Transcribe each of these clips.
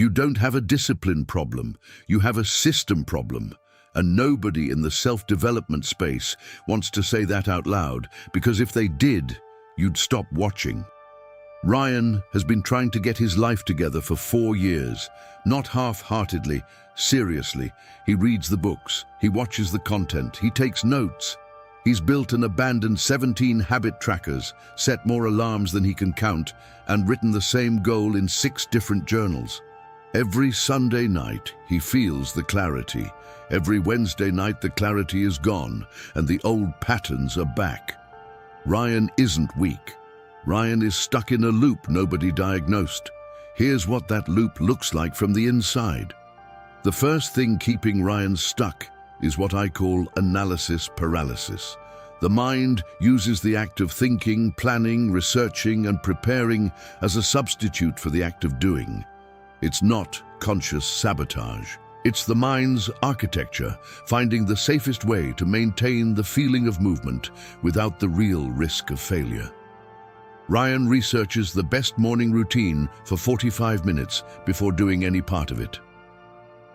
You don't have a discipline problem, you have a system problem. And nobody in the self-development space wants to say that out loud, because if they did, you'd stop watching. Ryan has been trying to get his life together for 4 years, not half-heartedly, seriously. He reads the books, he watches the content, he takes notes. He's built and abandoned 17 habit trackers, set more alarms than he can count, and written the same goal in 6 different journals. Every Sunday night, he feels the clarity. Every Wednesday night, the clarity is gone, and the old patterns are back. Ryan isn't weak. Ryan is stuck in a loop nobody diagnosed. Here's what that loop looks like from the inside. The first thing keeping Ryan stuck is what I call analysis paralysis. The mind uses the act of thinking, planning, researching, and preparing as a substitute for the act of doing. It's not conscious sabotage. It's the mind's architecture, finding the safest way to maintain the feeling of movement without the real risk of failure. Ryan researches the best morning routine for 45 minutes before doing any part of it.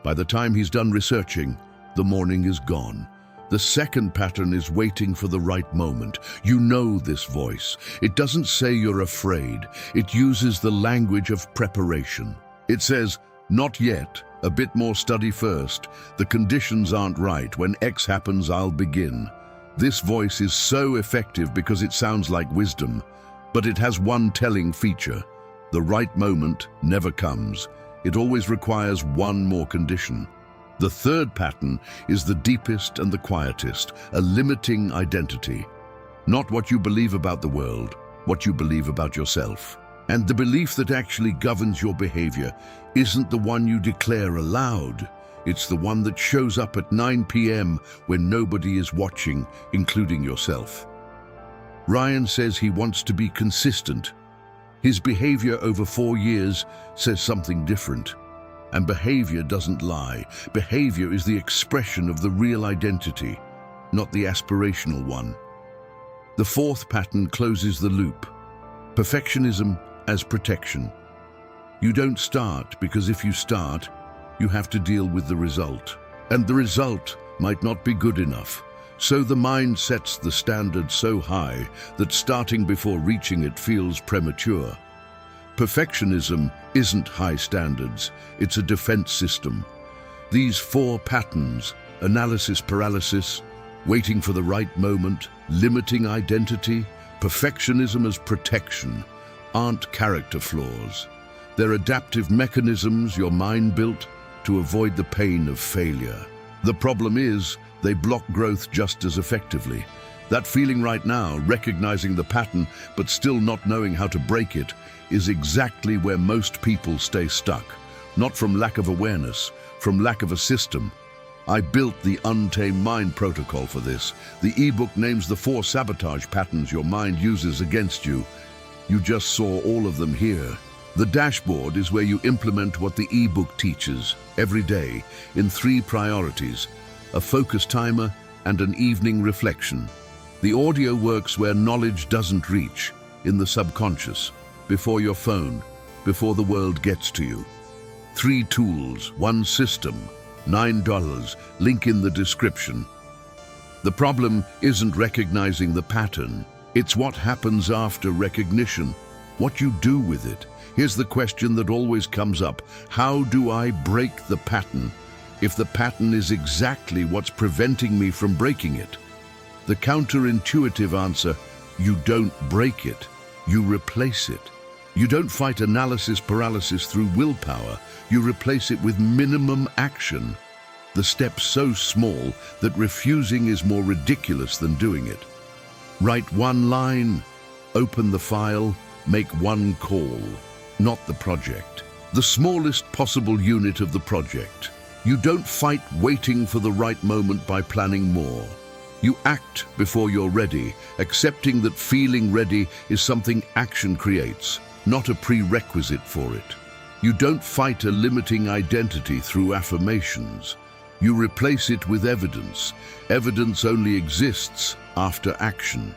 By the time he's done researching, the morning is gone. The second pattern is waiting for the right moment. You know this voice. It doesn't say you're afraid. It uses the language of preparation. It says, "Not yet, a bit more study first. The conditions aren't right. When X happens, I'll begin." This voice is so effective because it sounds like wisdom, but it has one telling feature. The right moment never comes. It always requires one more condition. The third pattern is the deepest and the quietest, a limiting identity. Not what you believe about the world, what you believe about yourself. And the belief that actually governs your behavior isn't the one you declare aloud. It's the one that shows up at 9 p.m. when nobody is watching, including yourself. Ryan says he wants to be consistent. His behavior over 4 years says something different. And behavior doesn't lie. Behavior is the expression of the real identity, not the aspirational one. The fourth pattern closes the loop. Perfectionism as protection. You don't start because if you start, you have to deal with the result. And the result might not be good enough. So the mind sets the standard so high that starting before reaching it feels premature. Perfectionism isn't high standards, it's a defense system. These 4 patterns, analysis paralysis, waiting for the right moment, limiting identity, perfectionism as protection, aren't character flaws. They're adaptive mechanisms your mind built to avoid the pain of failure. The problem is, they block growth just as effectively. That feeling right now, recognizing the pattern but still not knowing how to break it, is exactly where most people stay stuck. Not from lack of awareness, from lack of a system. I built the Untamed Mind protocol for this. The ebook names the 4 sabotage patterns your mind uses against you. You just saw all of them here. The dashboard is where you implement what the ebook teaches every day in 3 priorities: a focus timer and an evening reflection. The audio works where knowledge doesn't reach, in the subconscious, before your phone, before the world gets to you. 3 tools, 1 system, $9, link in the description. The problem isn't recognizing the pattern, it's what happens after recognition, what you do with it. Here's the question that always comes up: how do I break the pattern if the pattern is exactly what's preventing me from breaking it? The counterintuitive answer: you don't break it, you replace it. You don't fight analysis paralysis through willpower, you replace it with minimum action. The step so small that refusing is more ridiculous than doing it. Write 1 line, open the file, make 1 call, not the project. The smallest possible unit of the project. You don't fight waiting for the right moment by planning more. You act before you're ready, accepting that feeling ready is something action creates, not a prerequisite for it. You don't fight a limiting identity through affirmations. You replace it with evidence. Evidence only exists after action.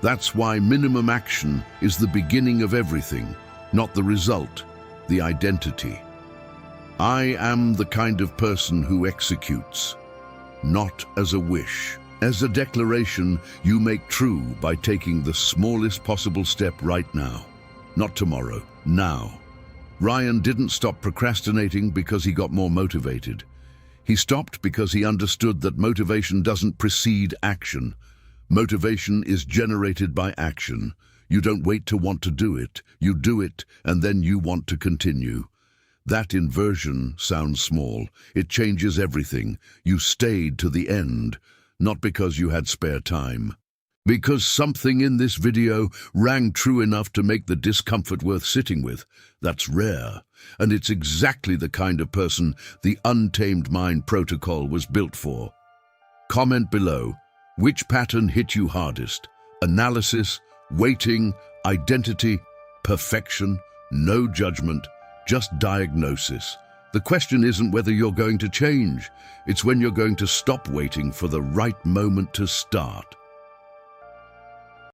That's why minimum action is the beginning of everything, not the result, the identity. I am the kind of person who executes, not as a wish. As a declaration you make true by taking the smallest possible step right now. Not tomorrow, now. Ryan didn't stop procrastinating because he got more motivated. He stopped because he understood that motivation doesn't precede action. Motivation is generated by action. You don't wait to want to do it. You do it, and then you want to continue. That inversion sounds small. It changes everything. You stayed to the end, not because you had spare time. Because something in this video rang true enough to make the discomfort worth sitting with. That's rare, and it's exactly the kind of person the Untamed Mind protocol was built for. Comment below, which pattern hit you hardest? Analysis, waiting, identity, perfection, no judgment, just diagnosis. The question isn't whether you're going to change, it's when you're going to stop waiting for the right moment to start.